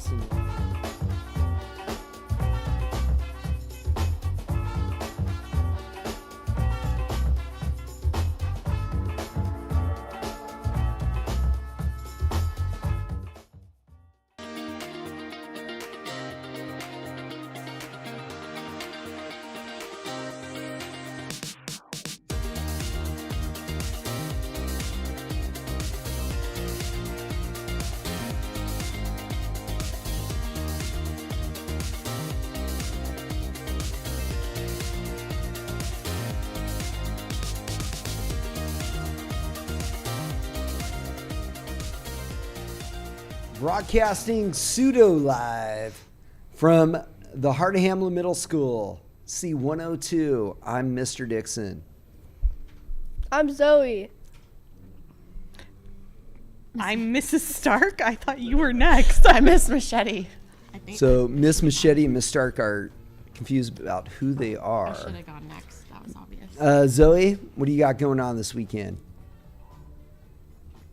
broadcasting. Broadcasting pseudo live from the Heart of Hamlin Middle School, C102. I'm Mr. Dixon. I'm Zoe. I'm Mrs. Stark. I thought you were next. I'm Miss Machete. I think So Miss Machete and Miss Stark are confused about who they I are. should have gone next. That was obvious. Zoe, what do you got going on this weekend?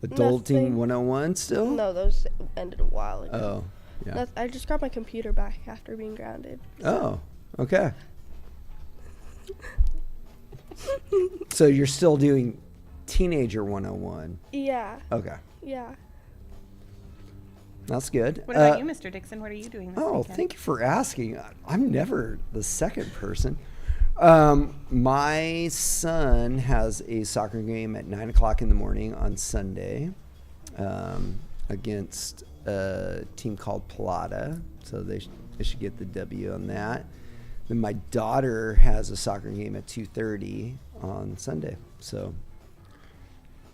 Adulting Nothing. 101 still? No, those ended a while ago. Oh, yeah. I just got my computer back after being grounded. Oh, okay. So you're still doing Teenager 101. Yeah, Okay, yeah. that's good. What about you, Mr. Dixon? What are you doing this Oh, weekend? thank you for asking. I'm never the second person. My son has a soccer game at 9 o'clock in the morning on Sunday against a team called Plata. So they should get the W on that. Then my daughter has a soccer game at 2:30 on Sunday. So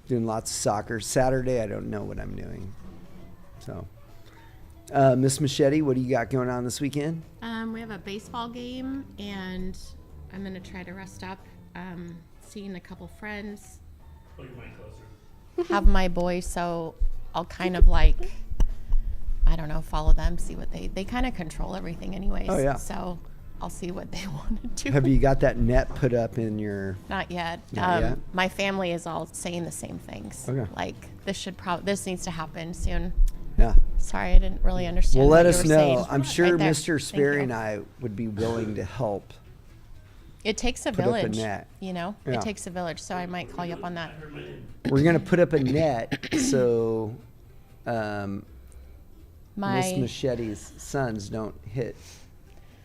doing lots of soccer. Saturday, I don't know what I'm doing. So, Miss Machete, what do you got going on this weekend? We have a baseball game, and I'm going to try to rest up. Seeing a couple friends. Put your mic closer. Have my boys, so I'll kind of like, I don't know, follow them, see what they kind of control everything anyways. Oh, yeah. So I'll see what they want to do. Have you got that net put up in your... Not yet. Not yet? My family is all saying the same things. Okay. Like this needs to happen soon. Yeah. Sorry, I didn't really understand. Well, what let you us were know. saying. I'm sure Right there. Mr. Thank Sperry you. and I would be willing to help. It takes a put up a village, net. you know? Yeah. It takes a village, so I might call you up on that. We're going to put up a net so Miss My Machete's sons don't hit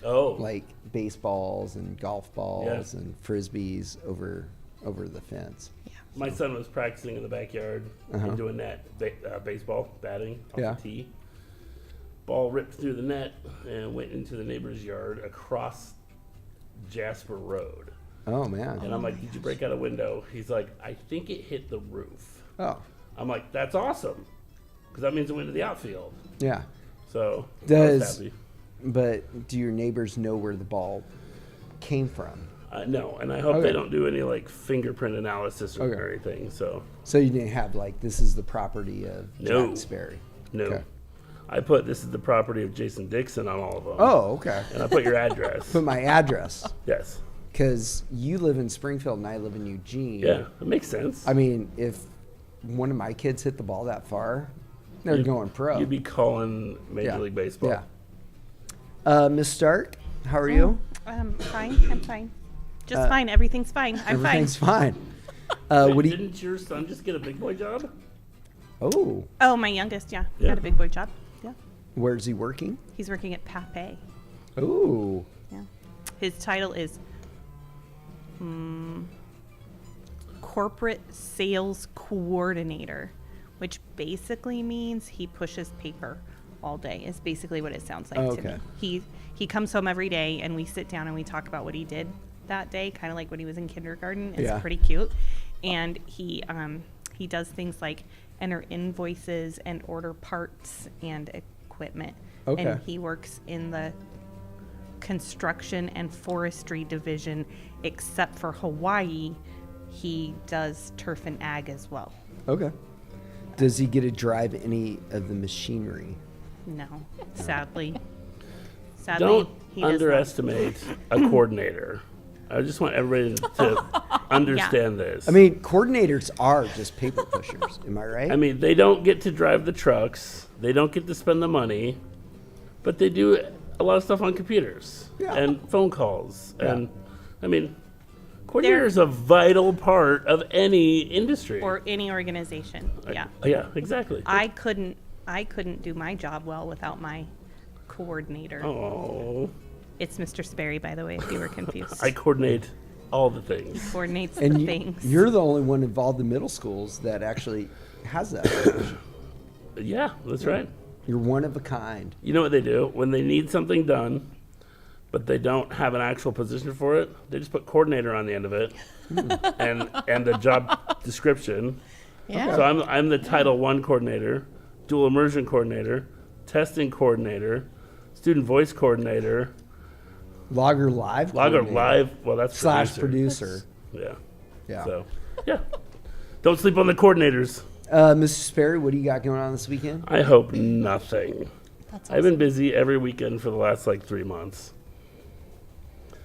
Oh, like baseballs and golf balls Yeah. and frisbees over the fence. my son was practicing in the backyard Uh-huh. and doing that baseball batting off Yeah. the tee. Ball ripped through the net and went into the neighbor's yard across Jasper Road. Oh, man. And I'm like, did you break out a window? He's like, I think it hit the roof. Oh, I'm like, that's awesome. Because that means it went to the outfield. yeah. So, I was Does- happy. But do your neighbors know where the ball came from? No, and I hope Okay. they don't do any like fingerprint analysis or Okay. anything. So, So you didn't have like, this is the property of No. Jack Sperry. no. Okay. I put this is the property of Jason Dixon on all of them. Oh, okay. And I put your address. Put my address. Yes. Because you live in Springfield and I live in Eugene. Yeah, it makes sense. I mean, if one of my kids hit the ball that far, they're going pro. You'd be calling Major League Baseball. Yeah. Miss Stark, how are you? Fine. I'm fine. Just fine. Everything's fine. I'm Everything's fine. fine. What do you? Didn't your son just get a big boy job? Oh, Oh, my youngest, yeah. Yeah. Got a big boy job. Yeah. where's he working? He's working at Pape. Oh, Yeah. His title is Corporate Sales Coordinator, which basically means he pushes paper all day, is basically what it sounds like to Okay. me. He comes home every day and we sit down and we talk about what he did that day, kind of like when he was in kindergarten. It's Yeah. pretty cute. And he does things like enter invoices and order parts and equipment. Okay. And he works in the construction and forestry division, except for Hawaii. He does turf and ag as well. okay. Does he get to drive any of the machinery? No, sadly. Don't he does not. underestimate a coordinator. I just want everybody to understand this. I mean, coordinators are just paper pushers. Am I right? they don't get to drive the trucks. They don't get to spend the money. but they do a lot of stuff on computers Yeah. and phone calls. Yeah. And I mean, coordinator is a vital part of any industry. Or any organization. Yeah. Yeah, exactly. I couldn't do my job well without my coordinator. Oh, It's Mr. Sperry, by the way, if you were confused. I coordinate all the things. Coordinates And the things. you're the only one involved in middle schools that actually has that position. Yeah, that's right. You're one of a kind. You know what they do when they need something done, but they don't have an actual position for it? They just put coordinator on the end of it, and the job description. Yeah. So I'm the Title I coordinator, dual immersion coordinator, testing coordinator, student voice coordinator, Logger Live. Logger coordinator Live. Well, that's / producer. Yeah. Yeah. So yeah, don't sleep on the coordinators. Mr. Sperry, what do you got going on this weekend? I hope nothing. That's I've been busy every weekend for the last 3 months.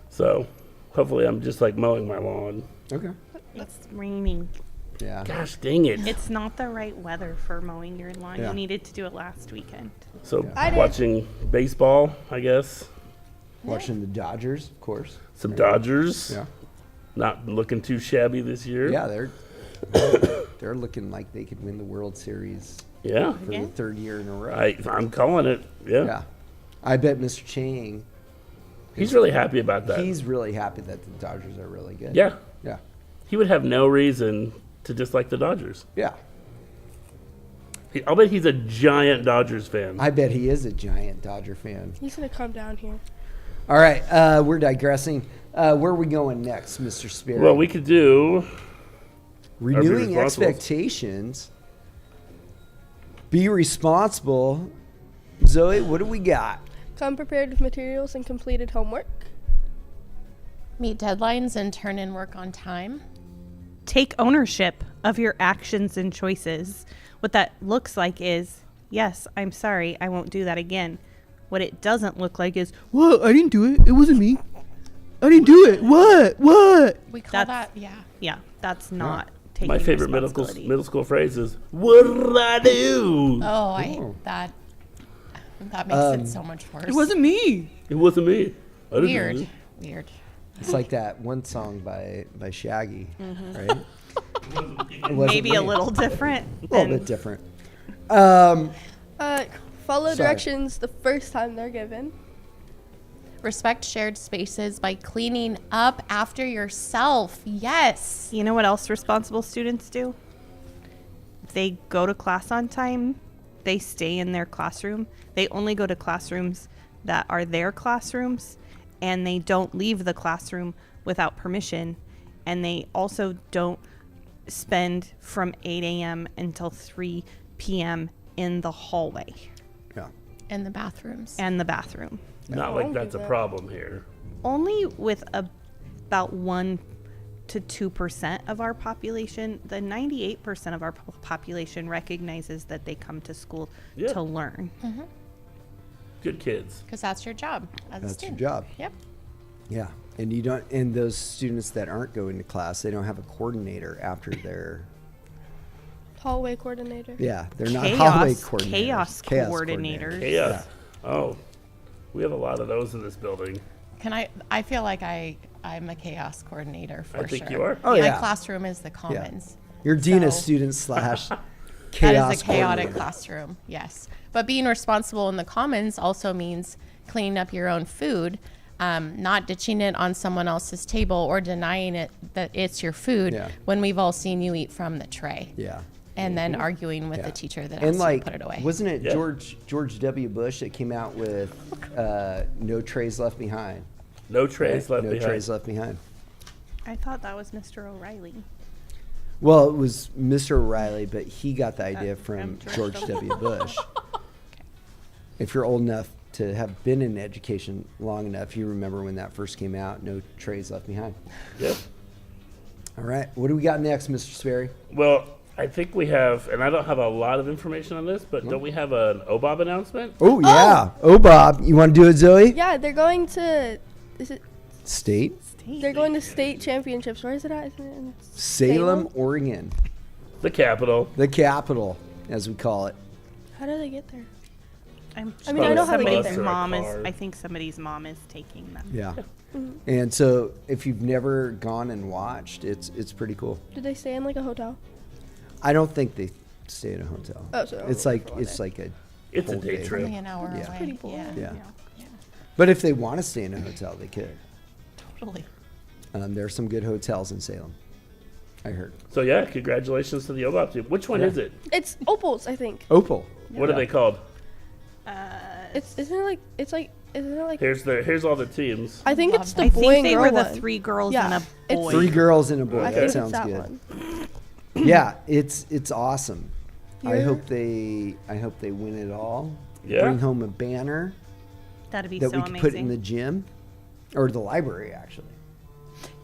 So hopefully I'm just mowing my lawn. Okay. It's raining. Yeah. Gosh dang it. It's not the right weather for mowing your lawn. Yeah. You needed to do it last weekend. So I did. watching baseball, I guess. Watching the Dodgers, of course. Some Dodgers. Yeah. Not looking too shabby this year. Yeah, they're looking like they could win the World Series Yeah. for the Again? 3rd year in a row. I'm calling it. Yeah. Yeah. I bet Mr. Chang, He's really happy about that. he's really happy that the Dodgers are really good. yeah. Yeah. He would have no reason to dislike the Dodgers. Yeah. I'll bet he's a giant Dodgers fan. I bet he is a giant Dodger fan. He's gonna come down here. All right, we're digressing. Where are we going next, Mr. Sperry? Well, we could do. Renewing Be responsible. expectations. Be responsible. Zoe, what do we got? Come prepared with materials and completed homework. Meet deadlines and turn in work on time. Take ownership of your actions and choices. What that looks like is, yes, I'm sorry, I won't do that again. What it doesn't look like is, What? I didn't do it. It wasn't me. I didn't do it. What? What? We call That's- that, yeah. yeah, that's not taking My favorite responsibility. middle school phrase is, "What did I do?" Oh, that makes it so much worse. It wasn't me. It wasn't me. I didn't do Weird. it. Weird. It's like that one song by Shaggy, Mm-hmm. right? It wasn't Maybe a me. little different. A little than- bit different. Follow Sorry. directions the first time they're given. Respect shared spaces by cleaning up after yourself. Yes. You know what else responsible students do? They go to class on time. They stay in their classroom. They only go to classrooms that are their classrooms, and they don't leave the classroom without permission. And they also don't spend from 8 a.m. until 3 p.m. in the hallway Yeah. In the bathrooms. and the bathroom. Not I like won't that's do a that. problem here. Only with about 1 to 2% of our population. The 98% of our population recognizes that they come to school Yeah. to learn. Good kids. Because that's your job as a That's your student. job. Yep. Yeah. And you don't, and those students that aren't going to class, they don't have a coordinator after their, Hallway coordinator. yeah, they're not hallway Chaos, coordinators. chaos coordinators. coordinators. Chaos. Oh, we have a lot of those in this building. I feel like I'm a chaos coordinator for I think sure. you are. Oh, My yeah. classroom is the commons. You're dean of So- students / chaos That is a chaotic coordinator. classroom, yes. But being responsible in the commons also means cleaning up your own food, not ditching it on someone else's table or denying it that it's your food Yeah. when we've all seen you eat from the tray. Yeah. And then arguing with Yeah. the teacher that And asked like, you to put it away. wasn't it Yeah. George W. Bush that came out with no trays left behind? No trays left no behind. trays left behind. I thought that was Mr. O'Reilly. Well, it was Mr. O'Reilly, but he got the idea from from George W. Bush. If you're old enough to have been in education long enough, you remember when that first came out, no trays left behind. Yep. All right, what do we got next, Mr. Sperry? Well, I think we have, and I don't have a lot of information on this, but don't we have an OBOB announcement? Oh, yeah. Oh, Bob, you want to do it, Zoe? Yeah, they're going to. Is it? State? They're going to state championships. Where is it at? Isn't it in Salem, Oregon. The capital. The capital, as we call it. How do they get there? I mean, I know how they get somebody's there. mom is. Car. I think somebody's mom is taking them. Yeah. And so if you've never gone and watched, it's pretty cool. Did they stay in like a hotel? I don't think they stay at a hotel. Oh, so it's like a It's a whole day trip. Only an hour Yeah. away. Pretty boring. Yeah, Yeah. But if they want to stay in a hotel, they could. totally. There are some good hotels in Salem. I heard. So yeah, congratulations to the OBOP team. Which one Yeah. is it? It's Opals, I think. Opal. What are they called? Isn't it like? Here's all the teams. I think it's the I boy think and they girl were the one. 3 girls Yeah, and a it's boy. 3 girls and a boy. I That think sounds it's that good. one. Yeah, it's awesome. I You're- hope they win it all. Yeah. Bring home a banner That'd be that so we could amazing. put in the gym or the library actually.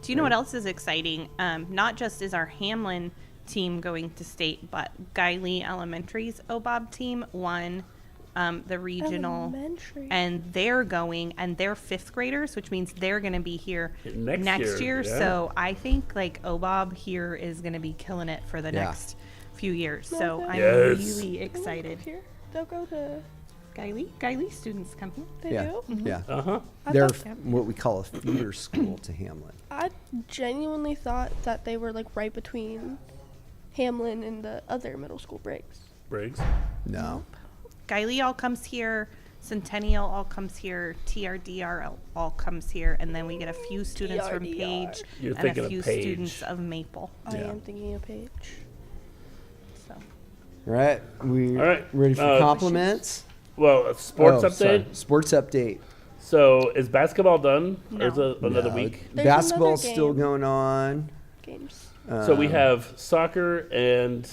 Do you know what else is exciting? Not just is our Hamlin team going to state, but Guy Lee Elementary's OBOB team won the regional, Elementary. and they're going, and they're 5th graders, which means they're going to be here Next next year, year. yeah. So I think like OBOB here is going to be killing it for the Yeah. next few years. So Okay. I'm Yes. really excited. Here, they'll go to. Guy Lee students come here. They Yeah. do. Yeah. Uh-huh. I They're thought- what we call a feeder school to Hamlin. I genuinely thought that they were like right between Hamlin and the other middle school breaks. Briggs. No. Guy Lee all comes here. Centennial all comes here. TRDR all comes here, and then we get a few students from TRDR. Page You're and thinking a of few Page. students of Maple. I Yeah. am thinking of Paige. So All right. We All right. ready for compliments? Well, a sports Oh, update. sorry. Sports update. So is basketball done? Or is No. it another No, week? There's Basketball's another still game. going on. Games. So we have soccer and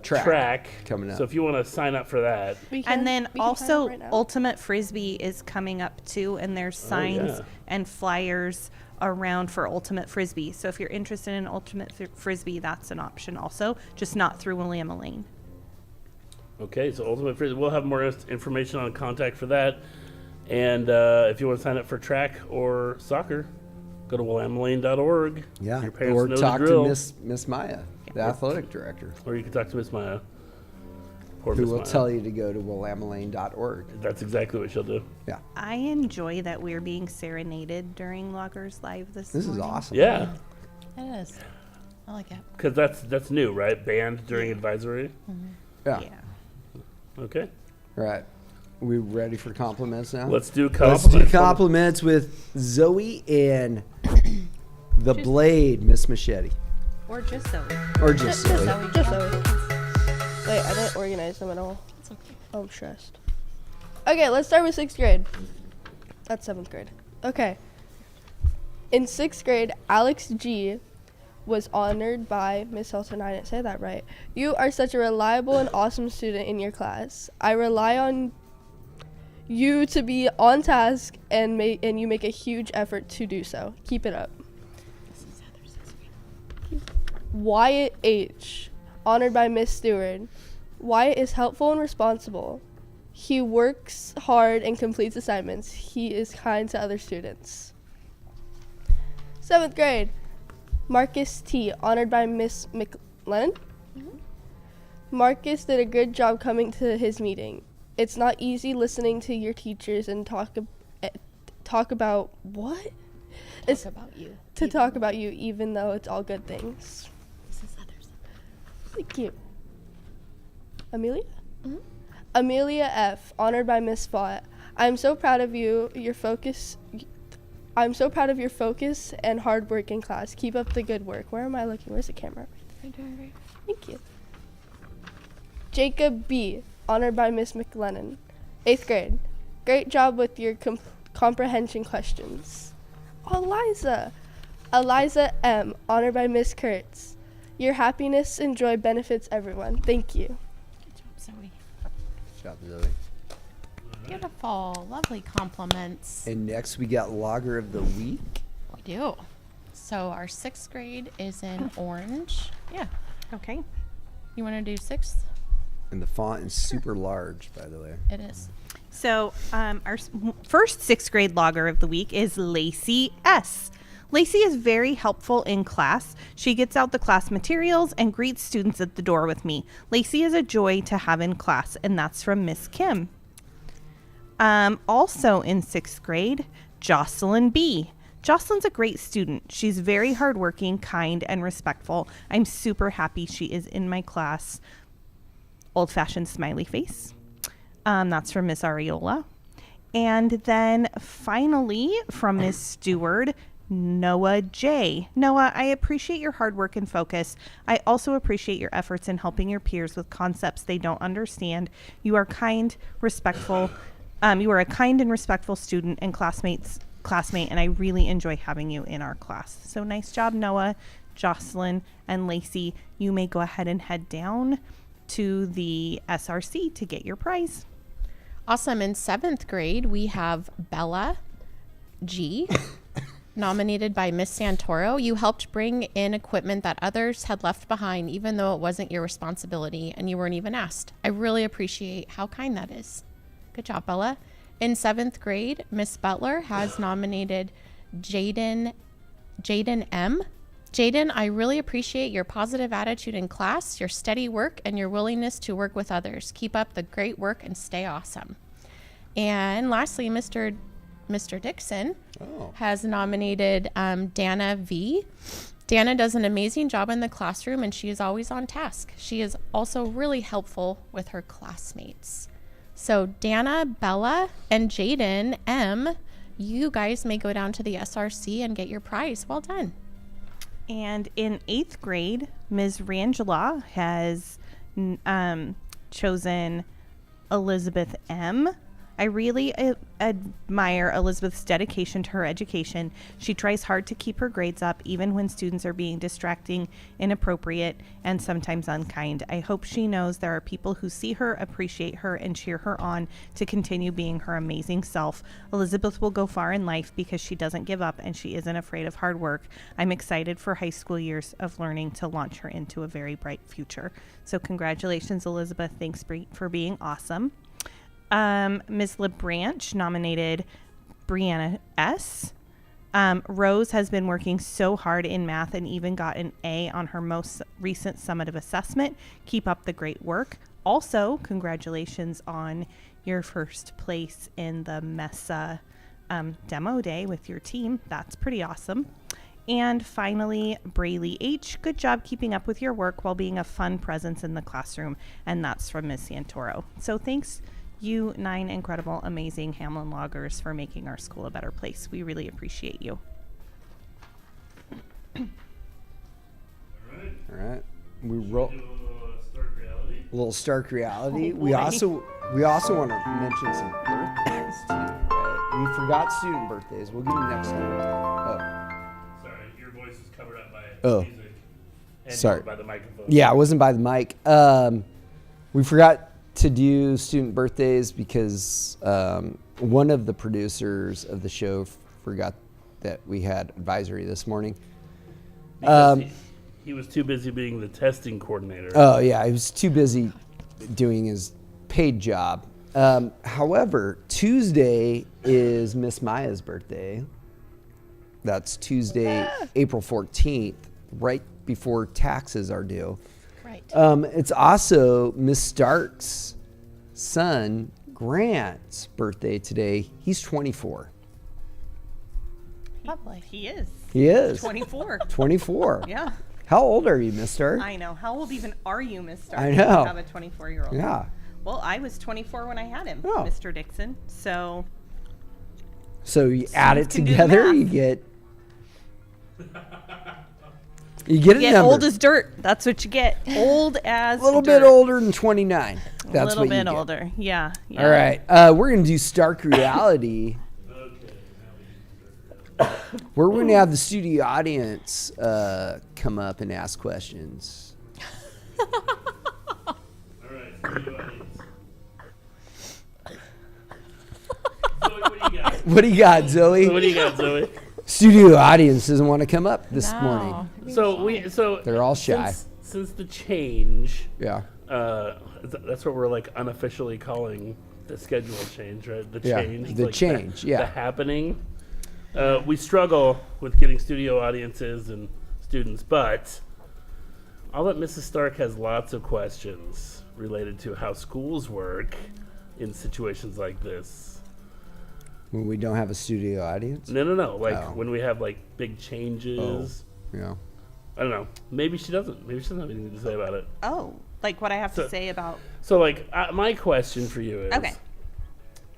track coming up. So if you want to sign up for that, We can, and then we can sign also up right now. Ultimate Frisbee is coming up too, and there's signs yeah. and flyers around for Ultimate Frisbee. So if you're interested in Ultimate Frisbee, that's an option also, just not through William Lane. okay. So ultimate frisbee, we'll have more information on contact for that. And if you want to sign up for track or soccer, go to willamlane.org. Yeah. Your parents Or know talk the drill. to Miss Maya, the athletic director, Or you can talk to Miss Maya. Poor who Miss will Maya. tell you to go to willamlane.org. That's exactly what she'll do. Yeah. I enjoy that we're being serenaded during Loggers Live this This is morning. awesome. Yeah, It is. I like it. because that's new, right? Banned during advisory. Yeah. Yeah. Okay. All right. We ready for compliments now? Let's do Let's compliments. do compliments with Zoe and the Blade, Miss Machete. Or just so. Or just Zoe. Just Zoe. Wait, I didn't organize them at all. It's okay. Oh, I'm stressed. Okay, let's start with 6th grade. That's 7th grade. Okay. In 6th grade, Alex G was honored by Miss Hilton. I didn't say that right. You are such a reliable and awesome student in your class. I rely on you to be on task and you make a huge effort to do so. Keep it up. Wyatt H, honored by Miss Stewart. Wyatt is helpful and responsible. He works hard and completes assignments. He is kind to other students. 7th grade, Marcus T, honored by Miss McLennan. Marcus did a good job coming to his meeting. It's not easy listening to your teachers and talk about what? It's Talk about you. to talk about you, even though it's all good things. This is others. Thank you. Amelia? Amelia F, honored by Miss Fott. I'm so proud of you, your focus. I'm so proud of your focus and hard work in class. Keep up the good work. Where am I looking? Where's the camera? You're doing great. Thank you. Jacob B, honored by Miss McLennan. 8th grade. Great job with your comprehension questions. Eliza. Eliza M, honored by Miss Kurtz. Your happiness and joy benefits everyone. Thank you. Good job, Zoe. Good job, Zoe. Beautiful. Lovely compliments. And next we got Logger of the Week. We do. So our 6th grade is in orange. Yeah. Okay. You want to do 6th? And the font is super large, by the way. It is. So our first 6th grade logger of the week is Lacey S. Lacey is very helpful in class. She gets out the class materials and greets students at the door with me. Lacey is a joy to have in class, and that's from Miss Kim. Also in 6th grade, Jocelyn B. Jocelyn's a great student. She's very hardworking, kind, and respectful. I'm super happy she is in my class. Old-fashioned smiley face. That's from Miss Ariola. And then finally from Miss Stewart, Noah J. Noah, I appreciate your hard work and focus. I also appreciate your efforts in helping your peers with concepts they don't understand. You are kind, respectful. You are a kind and respectful student and classmate, and I really enjoy having you in our class. So nice job, Noah, Jocelyn, and Lacey. You may go ahead and head down to the SRC to get your prize. Awesome. In 7th grade, we have Bella G, nominated by Miss Santoro. You helped bring in equipment that others had left behind, even though it wasn't your responsibility and you weren't even asked. I really appreciate how kind that is. Good job, Bella. In 7th grade, Miss Butler has nominated Jaden M. Jaden, I really appreciate your positive attitude in class, your steady work, and your willingness to work with others. Keep up the great work and stay awesome. And lastly, Mr. Dixon has nominated Dana V. Dana does an amazing job in the classroom, and she is always on task. She is also really helpful with her classmates. So Dana, Bella, and Jaden M., you guys may go down to the SRC and get your prize. Well done. And in 8th grade, Ms. Rangela has chosen Elizabeth M. I really admire Elizabeth's dedication to her education. She tries hard to keep her grades up, even when students are being distracting, inappropriate, and sometimes unkind. I hope she knows there are people who see her, appreciate her, and cheer her on to continue being her amazing self. Elizabeth will go far in life because she doesn't give up and she isn't afraid of hard work. I'm excited for high school years of learning to launch her into a very bright future. So congratulations, Elizabeth. Thanks for being awesome. Ms. LeBranch nominated Brianna S. Rose has been working so hard in math and even got an A on her most recent summative assessment. Keep up the great work. Also, congratulations on your first place in the MESA demo day with your team. That's pretty awesome. And finally, Braylee H. Good job keeping up with your work while being a fun presence in the classroom. And that's from Ms. Santoro. So thanks, you 9 incredible, amazing Hamlin loggers, for making our school a better place. We really appreciate you. All right. We roll a little stark reality. Oh, we boy. also want to mention some birthdays too, right? We forgot student birthdays. We'll give them next time. Sorry, your voice is covered up by Oh. music. And Sorry. by the microphone. Yeah, I wasn't by the mic. We forgot to do student birthdays because one of the producers of the show forgot that we had advisory this morning. Because he was too busy being the testing coordinator. Oh, yeah, he was too busy doing his paid job. However, Tuesday is Miss Maya's birthday. That's Tuesday, April 14th, right before taxes are due. Right. It's also Miss Stark's son, Grant's birthday today. He's 24. Lovely. He is. He is. 24. 24. Yeah. How old are you, Miss Stark? I know. How old even are you, Miss Stark? I if know. You have a 24-year-old. Yeah. Well, I was 24 when I had him, Oh. Mr. Dixon. So So you add it can do the together, math. you get a get number. old as dirt. That's what you get. Old as a little dirt. bit older than 29. A That's little what bit you get. older. Yeah. All right. We're going to do Stark Reality. We're going to have the studio audience come up and ask questions. All right, studio audience. Zoe, what do you got? What do you got, Zoe? What do you got, Zoe? Studio audience doesn't want to come up this morning. So They're all shy. Since the change, Yeah. that's what we're like unofficially calling the schedule change, right? The Yeah, change. the like change, yeah. The happening. We struggle with getting studio audiences and students, but I'll bet Mrs. Stark has lots of questions related to how schools work in situations like this. When we don't have a studio audience? No. Like Oh. when we have like big changes. Yeah. I don't know. Maybe she doesn't. Maybe she doesn't have anything to say about it. Oh, like what I have So- to say about. So, like, my question for you is: Okay.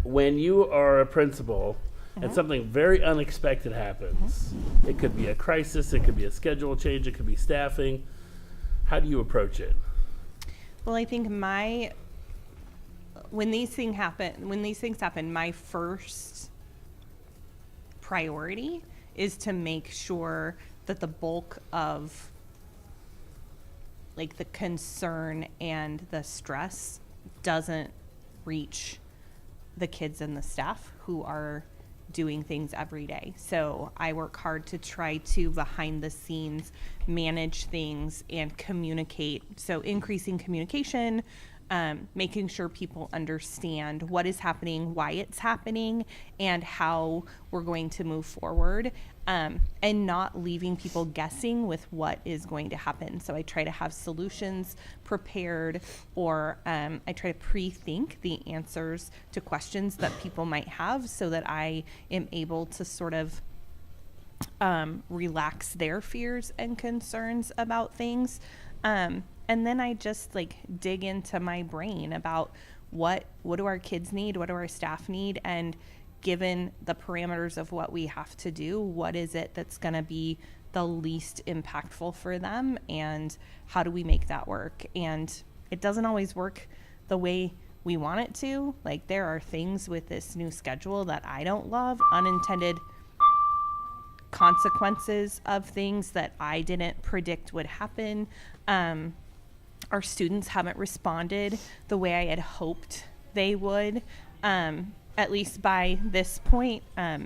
when you are a principal Mm-hmm. and something very unexpected happens, it could be a crisis, it could be a schedule change, it could be staffing. How do you approach it? Well, I think when these things happen, my first priority is to make sure that the bulk of like the concern and the stress doesn't reach the kids and the staff who are doing things every day. So I work hard to try to behind the scenes manage things and communicate. So increasing communication, making sure people understand what is happening, why it's happening, and how we're going to move forward, and not leaving people guessing with what is going to happen. So I try to have solutions prepared, or I try to pre-think the answers to questions that people might have so that I am able to sort of relax their fears and concerns about things. And then I just like dig into my brain about what do our kids need, what do our staff need, and given the parameters of what we have to do, what is it that's going to be the least impactful for them, and how do we make that work? And it doesn't always work the way we want it to. Like, there are things with this new schedule that I don't love, unintended consequences of things that I didn't predict would happen. Our students haven't responded the way I had hoped they would, at least by this point. I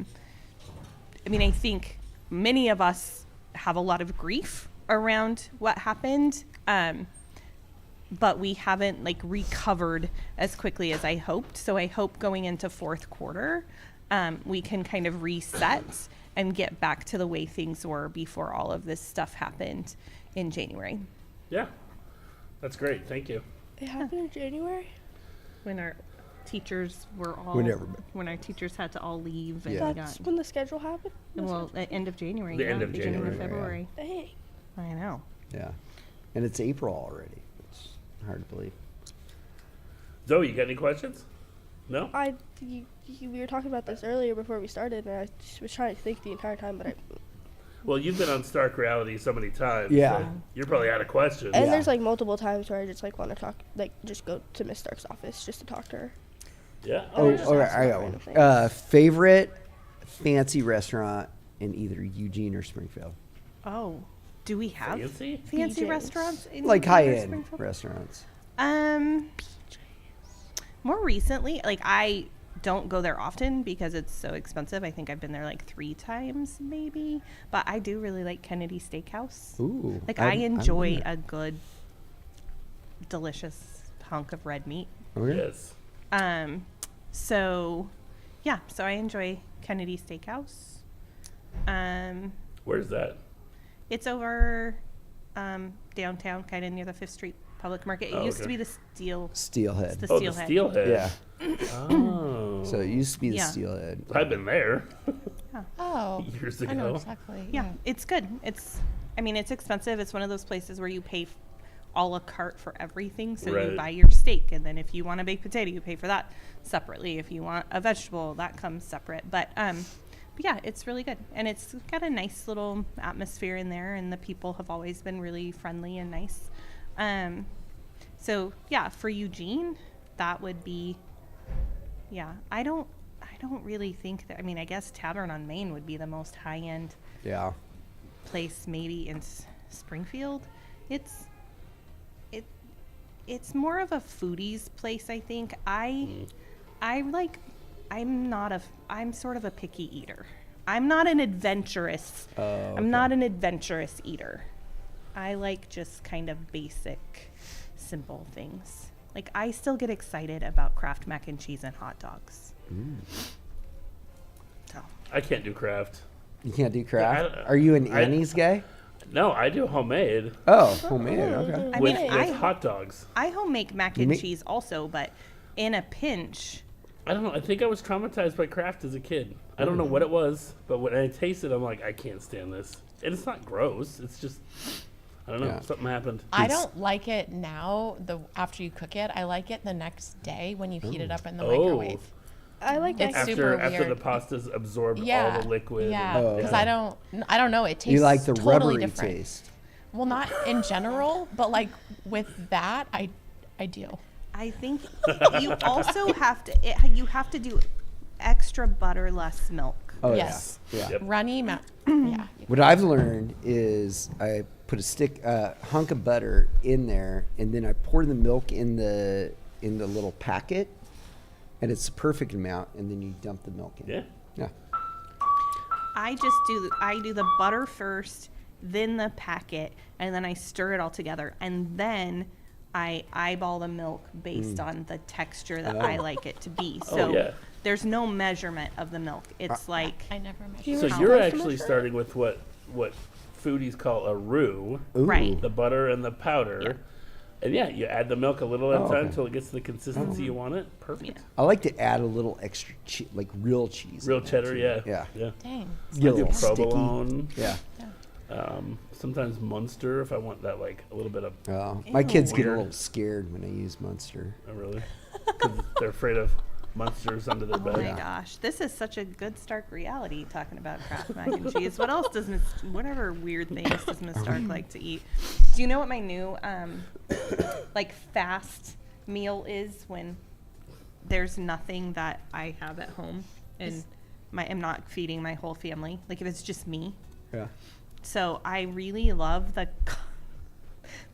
mean, I think many of us have a lot of grief around what happened, but we haven't like recovered as quickly as I hoped. So I hope going into fourth quarter, we can kind of reset and get back to the way things were before all of this stuff happened in January. Yeah, that's great. Thank you. It happened in January. When our teachers were all, when our teachers had to all leave, and Yeah. we That's got, when the schedule happened. well, at end of January, The end of beginning January, of yeah. February. Dang. I know. Yeah. And it's April already. It's hard to believe. Zoe, you got any questions? No? We were talking about this earlier before we started, and I just was trying to think the entire time, but Well, you've been on Stark Reality so many times. Yeah. So you're probably out of questions. and Yeah. there's like multiple times where I just like want to talk, like just go to Miss Stark's office just to talk to her. Yeah. Oh, just okay, ask I about got random one. things. Favorite fancy restaurant in either Eugene or Springfield? Oh, do we have Fancy? fancy BJ's. restaurants in Like Eugene or high-end Springfield? restaurants. More recently, like I don't go there often because it's so expensive. I think I've been there like 3 times maybe, but I do really like Kennedy Steakhouse. Ooh. Like I've I been enjoy there. a good, delicious hunk of red meat. Okay. Yes. So yeah, so I enjoy Kennedy Steakhouse. Where's that? It's over downtown, kind of near the 5th Street Public Market. It Oh, used to okay. be the Steel. Steelhead. The Oh, Steelhead. the Steelhead. Yeah. Oh. So it used to be the Yeah. Steelhead. I've been there Oh, years I know ago. exactly. Yeah, it's good. I mean, it's expensive. It's one of those places where you pay a la carte for everything. So Right. you buy your steak, and then if you want a baked potato, you pay for that separately. If you want a vegetable, that comes separate. But yeah, it's really good, and it's got a nice little atmosphere in there, and the people have always been really friendly and nice. So yeah, for Eugene, that would be. Yeah, I don't really think that. I mean, I guess Tavern on Main would be the most high end Yeah. place maybe in Springfield. It's more of a foodies place, I think. I'm sort of a picky eater. I'm not an adventurous. Oh, I'm not an adventurous eater. I like just kind of basic, simple things. Like I still get excited about Kraft mac and cheese and hot dogs. So I can't do craft. You can't do craft? I- Are you an I- Annie's guy? No, I do homemade Oh, homemade. Okay. I with, mean, with I hot dogs. I home make mac You and make- cheese also, but in a pinch, I don't know. I think I was traumatized by Kraft as a kid. I don't know what it was, but when I tasted it, I'm like, I can't stand this. And it's not gross. It's just, I don't know. Yeah. Something happened. I don't like it now. After you cook it, I like it the next day when you heat it up in the microwave. I like It's that. super After the weird. pasta's absorbed Yeah, all the liquid. yeah. Oh, Because okay. I don't know. It tastes You like the totally rubbery different. taste. Well, not in general, but like with that, I do. I think you also have to. You have to do extra butter, less milk. Oh Yes. yeah. Yep. Runny, yeah. What I've learned is I put a hunk of butter in there, and then I pour the milk in the little packet, and it's the perfect amount, and then you dump the milk in. Yeah. Yeah. I do the butter first, then the packet, and then I stir it all together, and then I eyeball the milk based on the texture that I like it to be. So yeah. there's no measurement of the milk. It's like I never Do you measured. So How you're much actually measure? starting with what foodies call a roux, Ooh. Right. the butter and the powder. And yeah, you add the milk a little at a Oh, time okay. until it gets to the consistency you want it. Perfect. I like to add a little extra like real cheese. Real in there, cheddar, too. yeah. Yeah. Yeah. Dang. Get a I do little sticky. provolone. Yeah. Sometimes Munster if I want that like a little bit of My kids get a Weird. little scared when I use Munster. oh, really, because they're afraid of monsters under their oh bed. my gosh, this is such a good Stark reality talking about Kraft mac and cheese. What else does whatever weird things does Miss Stark like to eat? Do you know what my new like fast meal is when there's nothing that I have at home and I'm not feeding my whole family? Like if it's just me. Yeah. So I really love the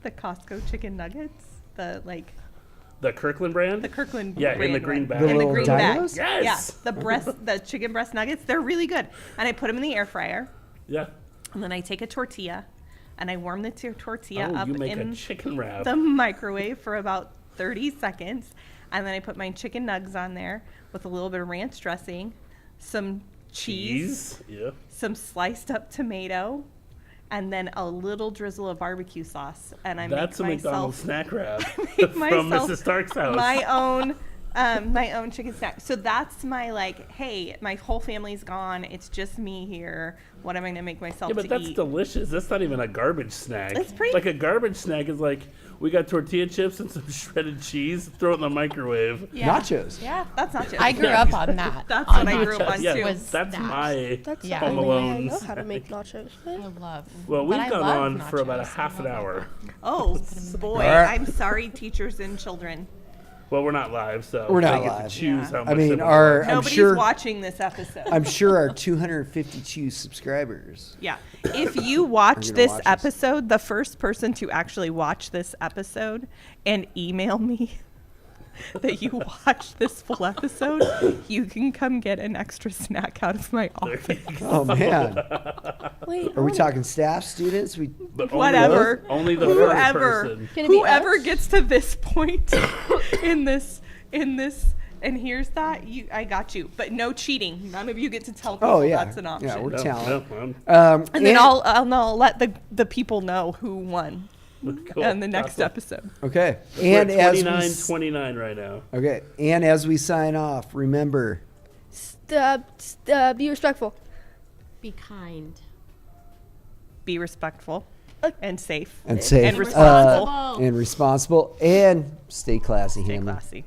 Costco chicken nuggets. The Kirkland brand. The Kirkland Yeah, in the brand green one. bag. The In the little green bag. dinos? Yes. Yeah, the chicken breast nuggets, they're really good. And I put them in the air fryer, Yeah. and then I take a tortilla, and I warm the tortilla Oh, up you make a in chicken wrap. the microwave for about 30 seconds, and then I put my chicken nugs on there with a little bit of ranch dressing, some cheese, Yeah. some sliced up tomato, and then a little drizzle of barbecue sauce. And I That's a make McDonald's myself snack wrap make from myself Mrs. Stark's house. my own chicken snack. So that's my like, hey, my whole family's gone. It's just me here. What am I gonna make myself Yeah, but to that's eat? delicious. That's not even a garbage snack. It's pretty- Like a garbage snack is like we got tortilla chips and some shredded cheese. Throw it in the microwave. Yeah. Nachos. Yeah. That's not just. I grew up on that. That's on what I grew up nachos. on, Yeah, too. Was that's that. my That's Yeah. the Home only way I Alone know how to snack. make nachos. I love. Well, we've but I gone love on for about a nachos. half an I love hour. Oh boy, All right. I'm sorry, teachers and children. Well, we're not live, so We're not they get live. to choose Yeah. how much I they mean, want. I'm Nobody's sure. watching this episode. I'm sure our 252 subscribers. Yeah. If you watch gonna this watch this. episode, the first person to actually watch this episode and email me that you watched this full episode, you can come get an extra snack out of my office. Oh man, Wait, are we talking staff, students? We But Whatever. Only the first Whoever person. Can it be whoever us? gets to this point in this and here's that, I got you. But no cheating. None of you get to tell people Oh, yeah. that's an option. Yeah, we're No, talent. no, And then I'll let the people know who won cool. in the next Awesome. episode. Okay, We're and at as 29 right now. okay, and as we sign off, remember. Be respectful. Be kind. Be respectful and safe. And safe, And responsible. and responsible, and stay classy, Stay Hamlin. classy.